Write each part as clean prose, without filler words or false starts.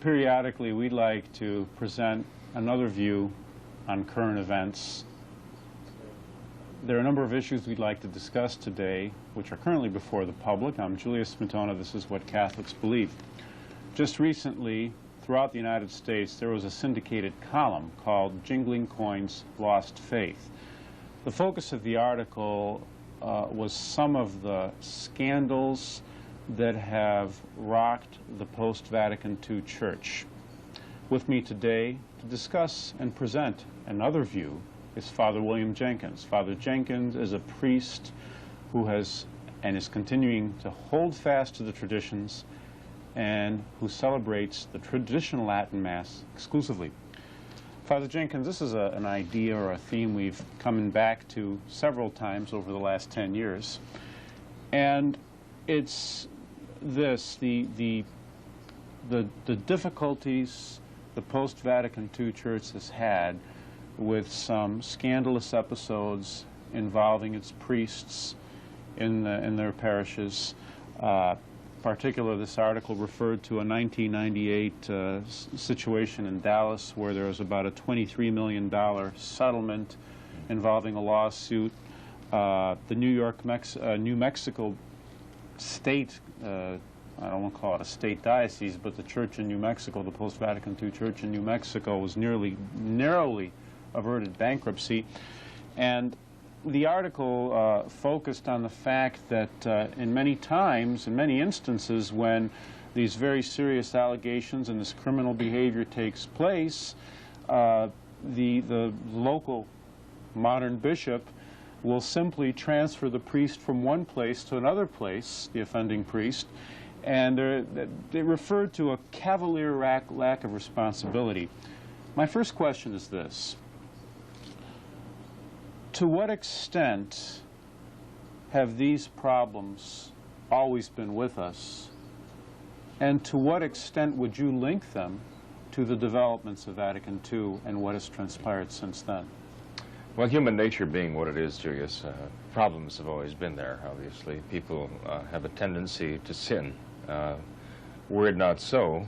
Periodically, we'd like to present another view on current events. There are a number of issues we'd like to discuss today, which are currently before the public. I'm Julius Smetona. This is What Catholics Believe. Just recently, throughout the United States, there was a syndicated column called Jingling Coins, Lost Faith. The focus of the article was some of the scandals that have rocked the post-Vatican II Church. With me today to discuss and present another view is Father William Jenkins. Father Jenkins is a priest who has and is continuing to hold fast to the traditions and who celebrates the traditional Latin Mass exclusively. Father Jenkins, this is an idea or a theme we've come back to several times over the last 10 years. And it's this, the difficulties the post-Vatican II Church has had with some scandalous episodes involving its priests in their parishes. Particularly, this article referred to a 1998 situation in Dallas where there was about a $23 million settlement involving a lawsuit. The New Mexico State, I don't want to call it a state diocese, but the church in New Mexico, the post-Vatican II Church in New Mexico, was narrowly averted bankruptcy. And the article focused on the fact that in many instances, when these very serious allegations and this criminal behavior takes place, the local modern bishop will simply transfer the priest from one place to another place, the offending priest, and they referred to a cavalier lack of responsibility. My first question is this. To what extent have these problems always been with us, and to what extent would you link them to the developments of Vatican II and what has transpired since then? Well, human nature being what it is, Julius, problems have always been there, obviously. People have a tendency to sin. Were it not so,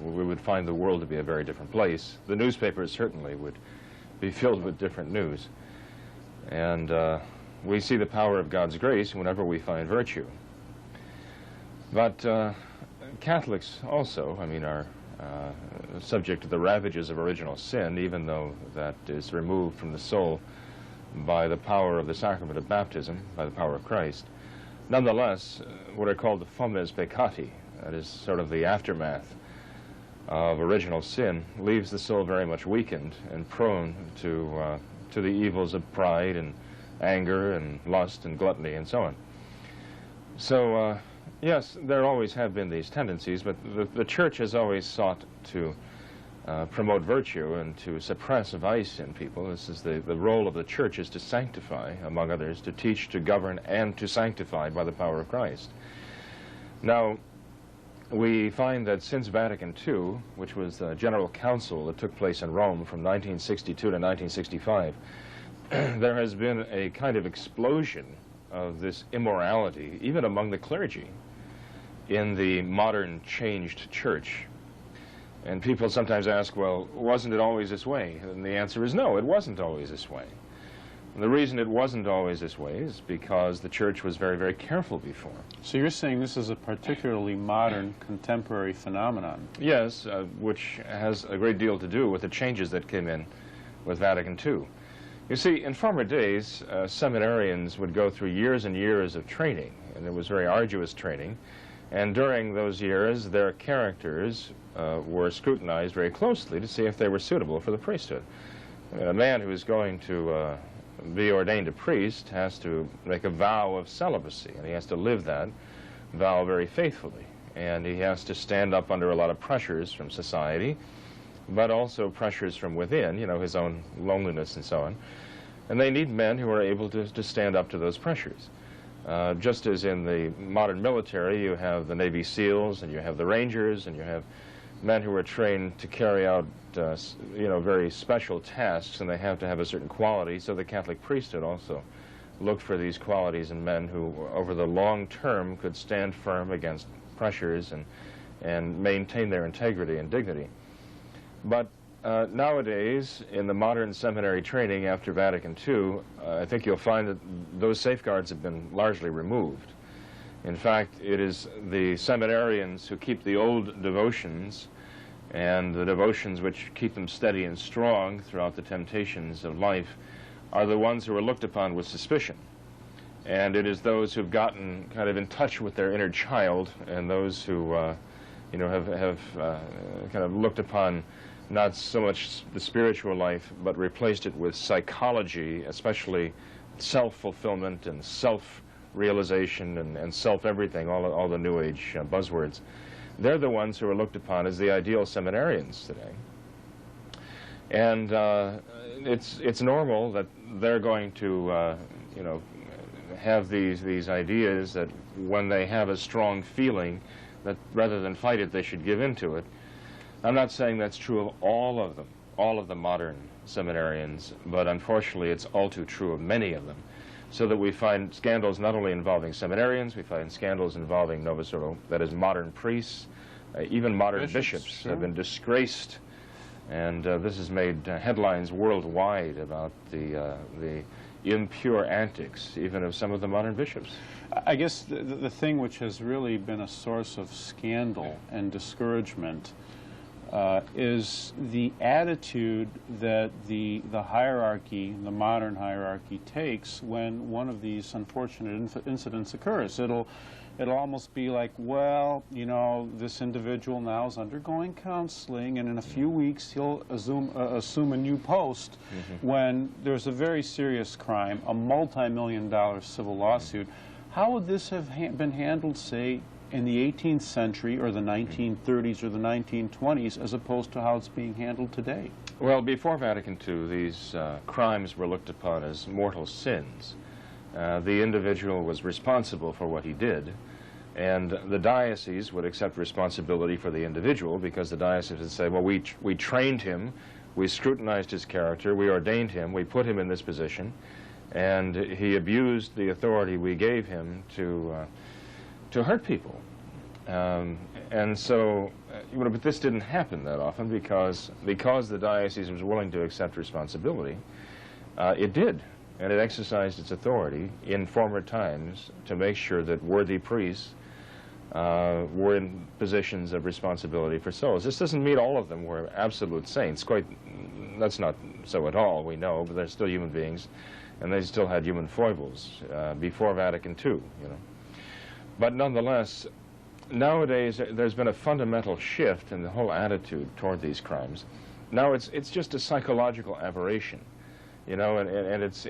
we would find the world to be a very different place. The newspapers certainly would be filled with different news. And we see the power of God's grace whenever we find virtue. But Catholics also, I mean, are subject to the ravages of original sin, even though that is removed from the soul by the power of the sacrament of baptism, by the power of Christ. Nonetheless, what are called the fomes peccati, that is sort of the aftermath of original sin, leaves the soul very much weakened and prone to the evils of pride and anger and lust and gluttony and so on. So, yes, there always have been these tendencies, but the Church has always sought to promote virtue and to suppress vice in people. This is the role of the Church, is to sanctify, among others, to teach, to govern, and to sanctify by the power of Christ. Now, we find that since Vatican II, which was the General Council that took place in Rome from 1962 to 1965, there has been a kind of explosion of this immorality, even among the clergy, in the modern changed church. And people sometimes ask, well, wasn't it always this way? And the answer is no, it wasn't always this way. And the reason it wasn't always this way is because the Church was very, very careful before. So you're saying this is a particularly modern, contemporary phenomenon? Yes, which has a great deal to do with the changes that came in with Vatican II. You see, in former days, seminarians would go through years and years of training, and it was very arduous training. And during those years, their characters were scrutinized very closely to see if they were suitable for the priesthood. I mean, a man who is going to be ordained a priest has to make a vow of celibacy, and he has to live that vow very faithfully. And he has to stand up under a lot of pressures from society, but also pressures from within, you know, his own loneliness and so on. And they need men who are able to stand up to those pressures. Just as in the modern military, you have the Navy SEALs, and you have the Rangers, and you have men who are trained to carry out, you know, very special tasks, and they have to have a certain quality. So the Catholic priesthood also looked for these qualities in men who, over the long term, could stand firm against pressures and maintain their integrity and dignity. But nowadays, in the modern seminary training after Vatican II, I think you'll find that those safeguards have been largely removed. In fact, it is the seminarians who keep the old devotions and the devotions which keep them steady and strong throughout the temptations of life are the ones who are looked upon with suspicion. And it is those who've gotten kind of in touch with their inner child and those who you know, have kind of looked upon not so much the spiritual life, but replaced it with psychology, especially self-fulfillment and self-realization and self-everything, all the New Age buzzwords. They're the ones who are looked upon as the ideal seminarians today. And it's normal that they're going to, you know, have these ideas that when they have a strong feeling that rather than fight it, they should give into it. I'm not saying that's true of all of the modern seminarians, but unfortunately it's all too true of many of them. So that we find scandals not only involving seminarians, we find scandals involving Novus Ordo, that is modern priests, even modern bishops sure. have been disgraced, and this has made headlines worldwide about the impure antics, even of some of the modern bishops. I guess the thing which has really been a source of scandal and discouragement is the attitude that the hierarchy, the modern hierarchy, takes when one of these unfortunate incidents occurs. It'll almost be like, well, you know, this individual now is undergoing counseling, and in a few weeks he'll assume a new post, when there's a very serious crime, a multi-million-dollar civil lawsuit. How would this have been handled, say, in the 18th century or the 1930s or the 1920s, as opposed to how it's being handled today? Well, before Vatican II, these crimes were looked upon as mortal sins. The individual was responsible for what he did, and the diocese would accept responsibility for the individual, because the diocese would say, well, we trained him, we scrutinized his character, we ordained him, we put him in this position, and he abused the authority we gave him to hurt people. And so, you know, but this didn't happen that often because the diocese was willing to accept responsibility. It did, and it exercised its authority in former times to make sure that worthy priests were in positions of responsibility for souls. This doesn't mean all of them were absolute saints. That's not so at all, we know, but they're still human beings, and they still had human foibles before Vatican II, you know. But nonetheless, nowadays there's been a fundamental shift in the whole attitude toward these crimes. Now it's just a psychological aberration, you know, and it's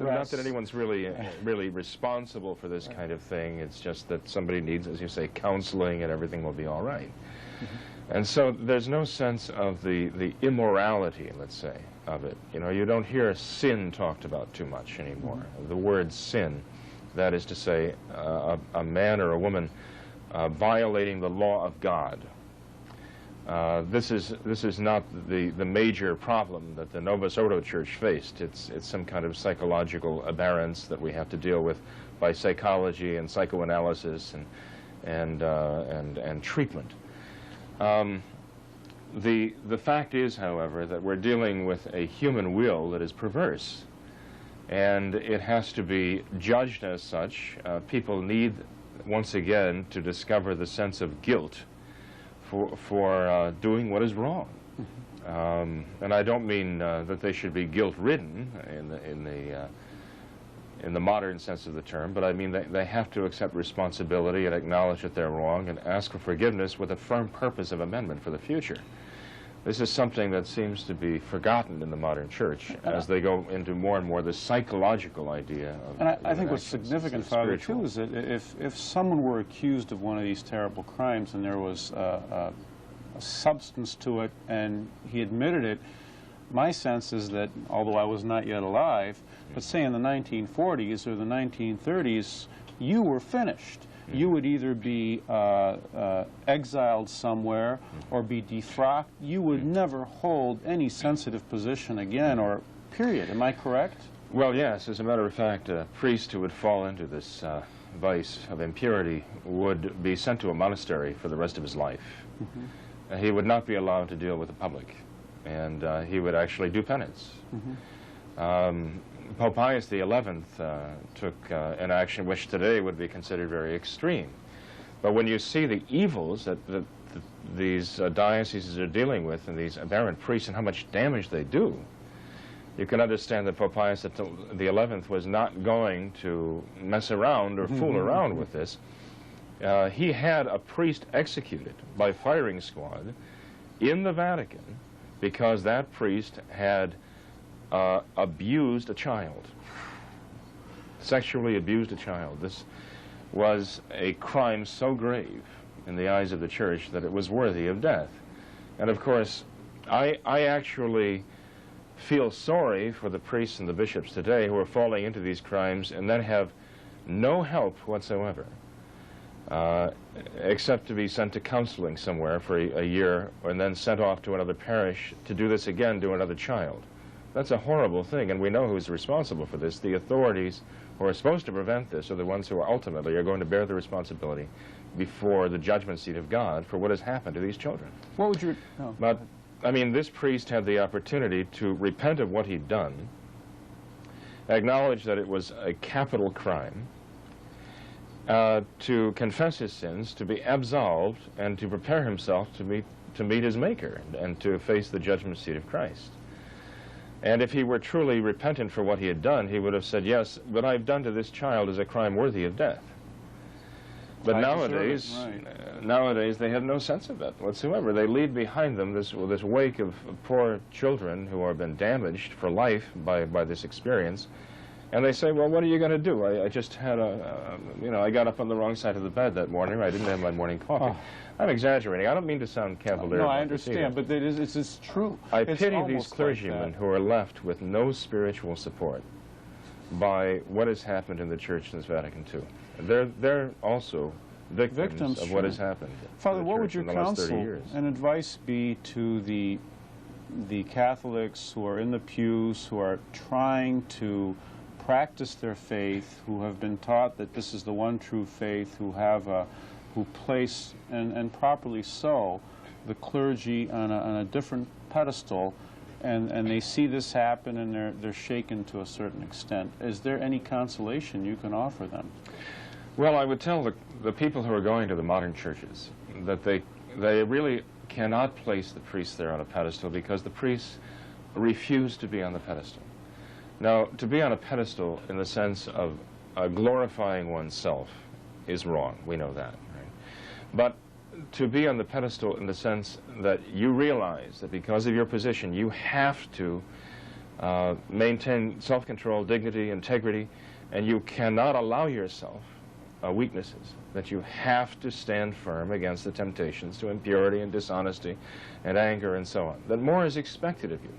not that anyone's really responsible for this kind of thing. It's just that somebody needs, as you say, counseling, and everything will be all right. And so there's no sense of the immorality, let's say, of it. You know, you don't hear sin talked about too much anymore. The word sin, that is to say, a man or a woman violating the law of God. This is not the major problem that the Novus Ordo Church faced. It's some kind of psychological aberrance that we have to deal with by psychology and psychoanalysis and treatment. The fact is, however, that we're dealing with a human will that is perverse, and it has to be judged as such. People need, once again, to discover the sense of guilt for doing what is wrong. And I don't mean that they should be guilt-ridden in the modern sense of the term, but I mean they have to accept responsibility and acknowledge that they're wrong and ask for forgiveness with a firm purpose of amendment for the future. This is something that seems to be forgotten in the modern church as they go into more and more the psychological idea of. And I think what's significant, Father, too, is that if someone were accused of one of these terrible crimes and there was a substance to it and he admitted it, my sense is that, although I was not yet alive, but say in the 1940s or the 1930s, you were finished. You would either be exiled somewhere or be defrocked. You would never hold any sensitive position again, or period. Am I correct? Well, yes. As a matter of fact, a priest who would fall into this vice, of impurity, would be sent to a monastery for the rest of his life. He would not be allowed to deal with the public, and he would actually do penance. Pope Pius XI took an action which today would be considered very extreme. But when you see the evils that these dioceses are dealing with, and these aberrant priests, and how much damage they do, you can understand that Pope Pius XI was not going to mess around or fool around with this. He had a priest executed by firing squad in the Vatican because that priest had abused a child, sexually abused a child. This was a crime so grave in the eyes of the Church that it was worthy of death. And of course, I actually feel sorry for the priests and the bishops today who are falling into these crimes and then have no help whatsoever, except to be sent to counseling somewhere for a year and then sent off to another parish to do this again to another child. That's a horrible thing, and we know who's responsible for this. The authorities who are supposed to prevent this are the ones who ultimately are going to bear the responsibility before the judgment seat of God for what has happened to these children. What would you... Oh, but, I mean, this priest had the opportunity to repent of what he'd done, acknowledge that it was a capital crime, to confess his sins, to be absolved, and to prepare himself to meet his Maker and to face the judgment seat of Christ. And if he were truly repentant for what he had done, he would have said, yes, what I've done to this child is a crime worthy of death. But nowadays, nowadays they have no sense of that whatsoever. They leave behind them this wake of poor children who have been damaged for life by this experience, and they say, well, what are you going to do? I just had I got up on the wrong side of the bed that morning, or I didn't have my morning coffee. I'm exaggerating. I don't mean to sound cavalier. No, I understand, but it's true. I pity these clergymen who are left with no spiritual support by what has happened in the Church since Vatican II. They're also victims of what has happened. Father, what would your counsel and advice be to the Catholics who are in the pews, who are trying to practice their faith, who have been taught that this is the one true faith, who place, and properly so, the clergy on a different pedestal, and they see this happen and they're shaken to a certain extent? Is there any consolation you can offer them? Well, I would tell the people who are going to the modern churches that they really cannot place the priests there on a pedestal because the priests refuse to be on the pedestal. Now, to be on a pedestal in the sense of glorifying oneself is wrong. We know that, right? But to be on the pedestal in the sense that you realize that because of your position you have to maintain self-control, dignity, integrity, and you cannot allow yourself weaknesses, that you have to stand firm against the temptations to impurity and dishonesty and anger and so on, that more is expected of you.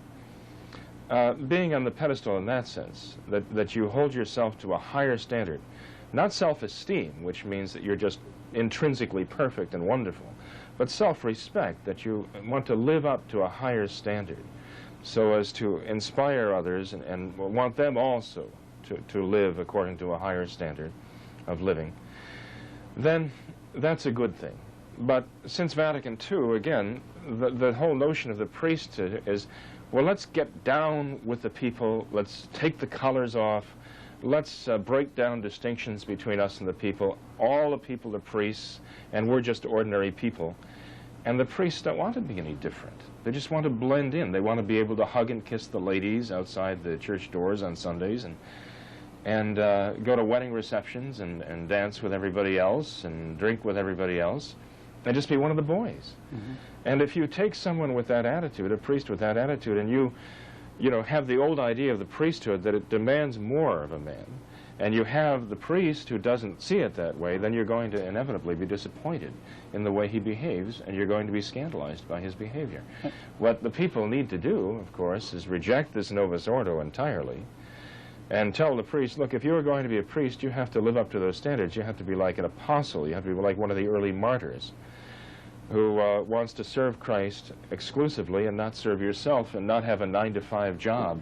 Being on the pedestal in that sense, that you hold yourself to a higher standard, not self-esteem, which means that you're just intrinsically perfect and wonderful, but self-respect, that you want to live up to a higher standard so as to inspire others and want them also to live according to a higher standard of living, then that's a good thing. But since Vatican II, again, the whole notion of the priesthood is, well, let's get down with the people, let's take the collars off, let's break down distinctions between us and the people. All the people are priests, and we're just ordinary people. And the priests don't want to be any different. They just want to blend in. They want to be able to hug and kiss the ladies outside the church doors on Sundays, and go to wedding receptions and dance with everybody else and drink with everybody else, and just be one of the boys. And if you take someone with that attitude, a priest with that attitude, and you have the old idea of the priesthood that it demands more of a man, and you have the priest who doesn't see it that way, then you're going to inevitably be disappointed in the way he behaves, and you're going to be scandalized by his behavior. What the people need to do, of course, is reject this Novus Ordo entirely, and tell the priest, look, if you are going to be a priest, you have to live up to those standards. You have to be like an apostle. You have to be like one of the early martyrs who wants to serve Christ exclusively and not serve yourself and not have a 9-to-5 job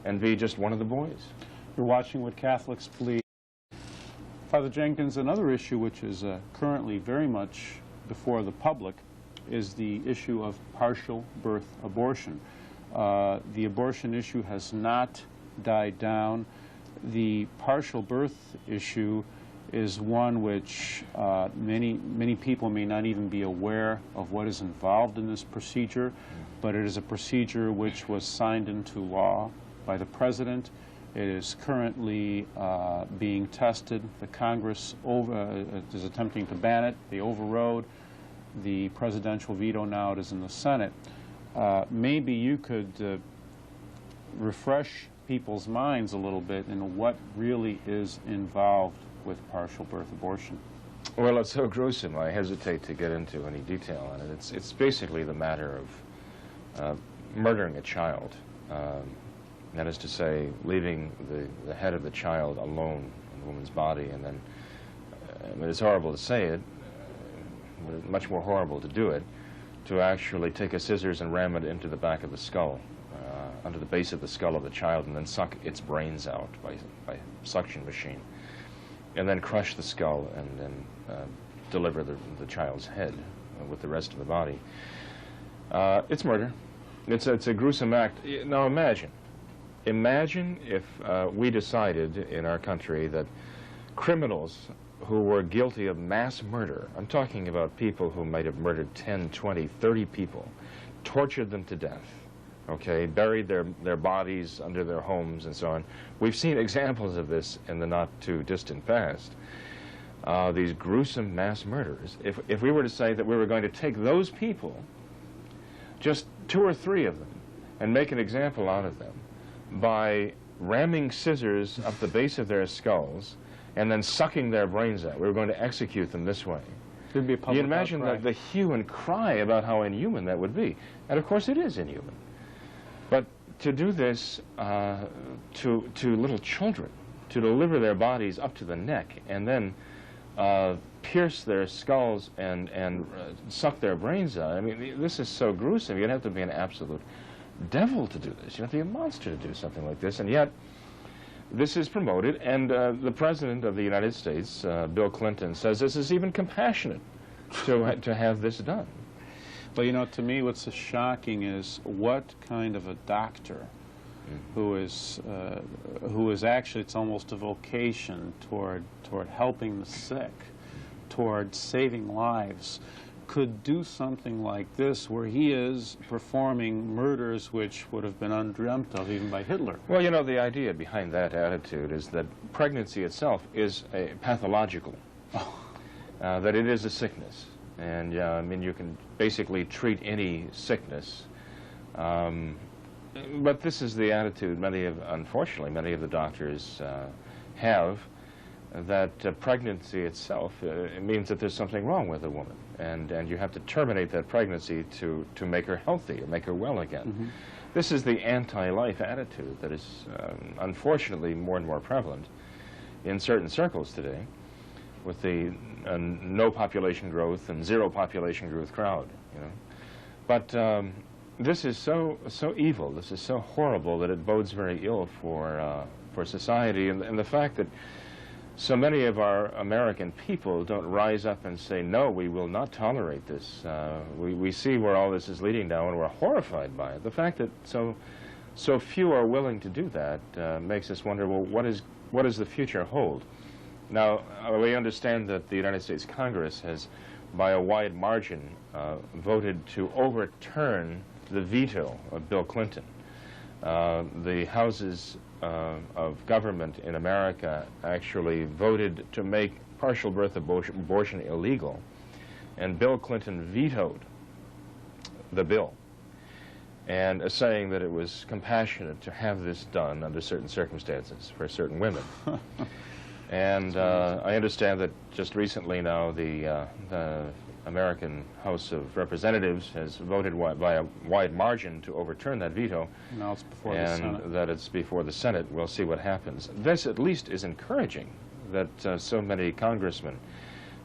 and be just one of the boys. You're watching What Catholics Believe. Father Jenkins, another issue which is currently very much before the public is the issue of partial birth abortion. The abortion issue has not died down. The partial birth issue is one which many people may not even be aware of what is involved in this procedure, but it is a procedure which was signed into law by the President. It is currently being tested. The Congress is attempting to ban it. They overrode the presidential veto. Now it is in the Senate. Maybe you could refresh people's minds a little bit in what really is involved with partial birth abortion. Well, it's so gruesome, I hesitate to get into any detail on it. It's basically the matter of murdering a child. That is to say, leaving the head of the child alone in the woman's body, and then, I mean, it's horrible to say it, but it's much more horrible to do it, to actually take a scissors and ram it into the back of the skull, under the base of the skull of the child, and then suck its brains out by suction machine, and then crush the skull and then deliver the child's head with the rest of the body. It's murder. It's a gruesome act. Now imagine if we decided in our country that criminals who were guilty of mass murder, I'm talking about people who might have murdered 10, 20, 30 people, tortured them to death, okay, buried their bodies under their homes and so on. We've seen examples of this in the not too distant past. These gruesome mass murders. If we were to say that we were going to take those people, just 2 or 3 of them, and make an example out of them by ramming scissors up the base of their skulls and then sucking their brains out. We were going to execute them this way. There'd be a public You imagine the hue and cry about how inhuman that would be. And of course it is inhuman. But to do this to little children, to deliver their bodies up to the neck and then pierce their skulls and suck their brains out, I mean, this is so gruesome. You'd have to be an absolute devil to do this. You'd have to be a monster to do something like this. And yet, this is promoted, and the President of the United States, Bill Clinton, says this is even compassionate to have this done. But you know, to me, what's so shocking is what kind of a doctor who is actually, it's almost a vocation toward helping the sick, toward saving lives, could do something like this where he is performing murders which would have been undreamt of even by Hitler. Well, you know, the idea behind that attitude is that pregnancy itself is pathological, that it is a sickness. And I mean, you can basically treat any sickness. But this is the attitude unfortunately, many of the doctors have, that pregnancy itself it means that there's something wrong with a woman, and you have to terminate that pregnancy to make her healthy or make her well again. Mm-hmm. This is the anti-life attitude that is unfortunately more and more prevalent in certain circles today, with the no population growth and zero population growth crowd, you know. But this is so evil, this is so horrible that it bodes very ill for society, and the fact that so many of our American people don't rise up and say, no, we will not tolerate this. We see where all this is leading now, and we're horrified by it. The fact that so few are willing to do that makes us wonder, well, what does the future hold? Now, we understand that the United States Congress has, by a wide margin, voted to overturn the veto of Bill Clinton. The houses of government in America actually voted to make partial birth abortion illegal, and Bill Clinton vetoed the bill, and saying that it was compassionate to have this done under certain circumstances for certain women. And I understand that just recently now the American House of Representatives has voted by a wide margin to overturn that veto. Now it's before the Senate. And that it's before the Senate. We'll see what happens. This at least is encouraging, that so many congressmen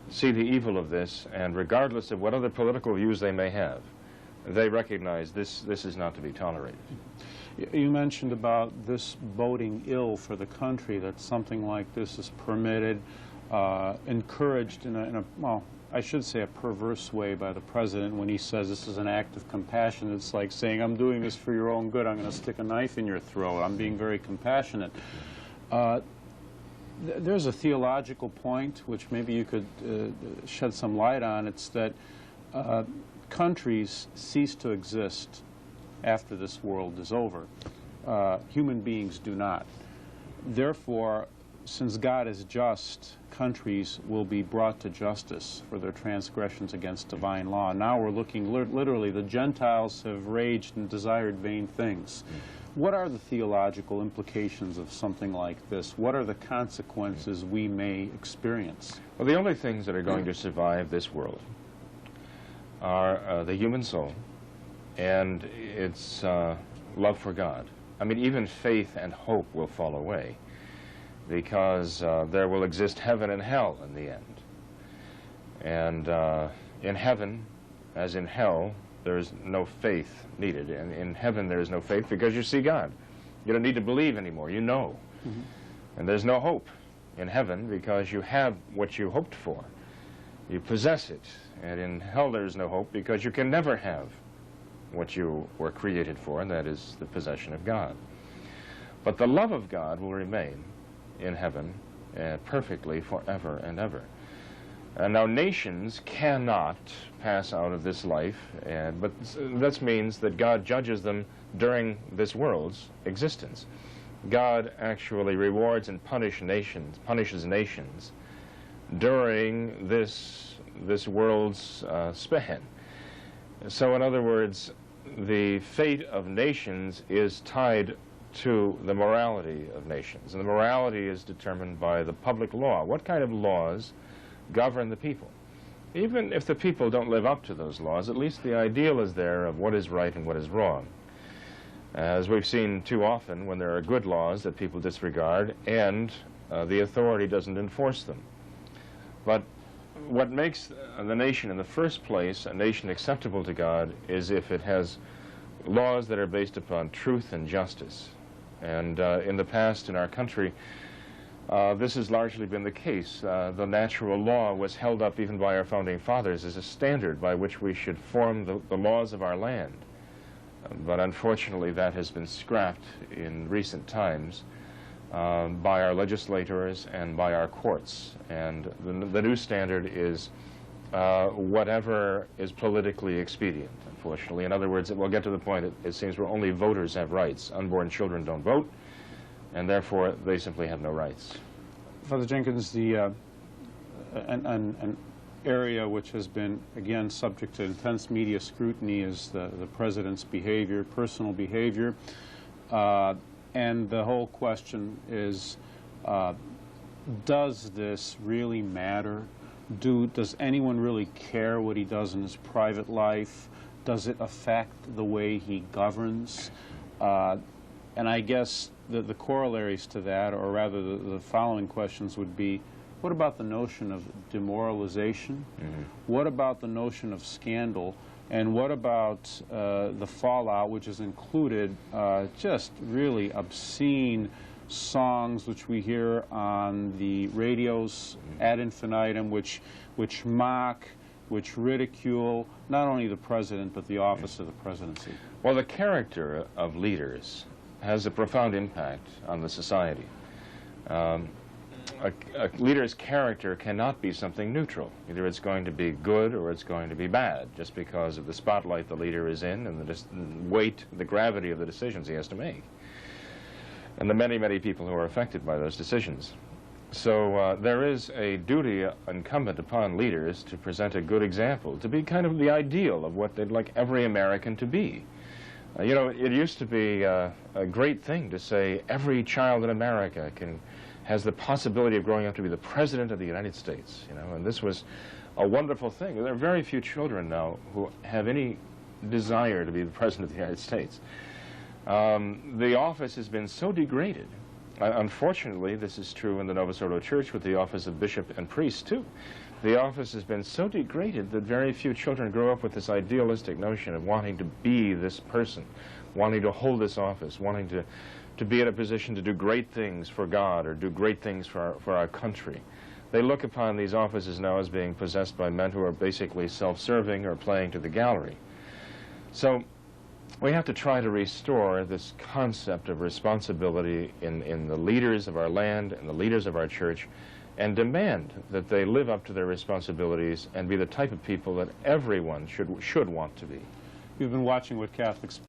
see the evil of this, and regardless of what other political views they may have, they recognize this is not to be tolerated. You mentioned about this boding ill for the country, that something like this is permitted. encouraged in a, well, I should say a perverse way by the president when he says this is an act of compassion. It's like saying, I'm doing this for your own good. I'm going to stick a knife in your throat. I'm being very compassionate. There's a theological point which maybe you could shed some light on. It's that countries cease to exist after this world is over. Human beings do not. Therefore, since God is just, countries will be brought to justice for their transgressions against divine law. Now we're looking literally, the Gentiles have raged and desired vain things. What are the theological implications of something like this? What are the consequences we may experience? Well, the only things that are going to survive this world are the human soul and its love for God. I mean, even faith and hope will fall away, because there will exist heaven and hell in the end. And in heaven, as in hell, there's no faith needed. And in heaven, there is no faith because you see God. You don't need to believe anymore. You know. Mm-hmm. And there's no hope in heaven because you have what you hoped for. You possess it. And in hell, there's no hope because you can never have what you were created for, and that is the possession of God. But the love of God will remain in heaven perfectly forever and ever. And now nations cannot pass out of this life, but that means that God judges them during this world's existence. God actually rewards and punishes nations during this world's span. So in other words, the fate of nations is tied to the morality of nations. And the morality is determined by the public law. What kind of laws govern the people? Even if the people don't live up to those laws, at least the ideal is there of what is right and what is wrong. As we've seen too often when there are good laws that people disregard and the authority doesn't enforce them. But what makes the nation in the first place a nation acceptable to God is if it has laws that are based upon truth and justice. And in the past in our country, this has largely been the case. The natural law was held up even by our founding fathers as a standard by which we should form the laws of our land. But unfortunately, that has been scrapped in recent times by our legislators and by our courts. And the new standard is whatever is politically expedient, unfortunately. In other words, it will get to the point, it seems, where only voters have rights. Unborn children don't vote, and therefore they simply have no rights. Father Jenkins, an area which has been, again, subject to intense media scrutiny is the president's behavior, personal behavior. And the whole question is, does this really matter? Does anyone really care what he does in his private life? Does it affect the way he governs? And I guess the corollaries to that, or rather the following questions would be, what about the notion of demoralization? Mm-hmm. What about the notion of scandal? And what about the fallout, which has included just really obscene songs which we hear on the radios ad infinitum, which mock, which ridicule not only the president but the office of the presidency? Well, the character of leaders has a profound impact on the society. A leader's character cannot be something neutral. Either it's going to be good or it's going to be bad, just because of the spotlight the leader is in and the gravity of the decisions he has to make, and the many, many people who are affected by those decisions. So there is a duty incumbent upon leaders to present a good example, to be kind of the ideal of what they'd like every American to be. You know, it used to be a great thing to say every child in America has the possibility of growing up to be the President of the United States, you know, and this was a wonderful thing. There are very few children now who have any desire to be the President of the United States. The office has been so degraded. Unfortunately, this is true in the Novus Ordo Church with the office of bishop and priest, too. The office has been so degraded that very few children grow up with this idealistic notion of wanting to be this person, wanting to hold this office, wanting to be in a position to do great things for God or do great things for our country. They look upon these offices now as being possessed by men who are basically self-serving or playing to the gallery. So we have to try to restore this concept of responsibility in the leaders of our land and the leaders of our church, and demand that they live up to their responsibilities and be the type of people that everyone should want to be. You've been watching what Catholics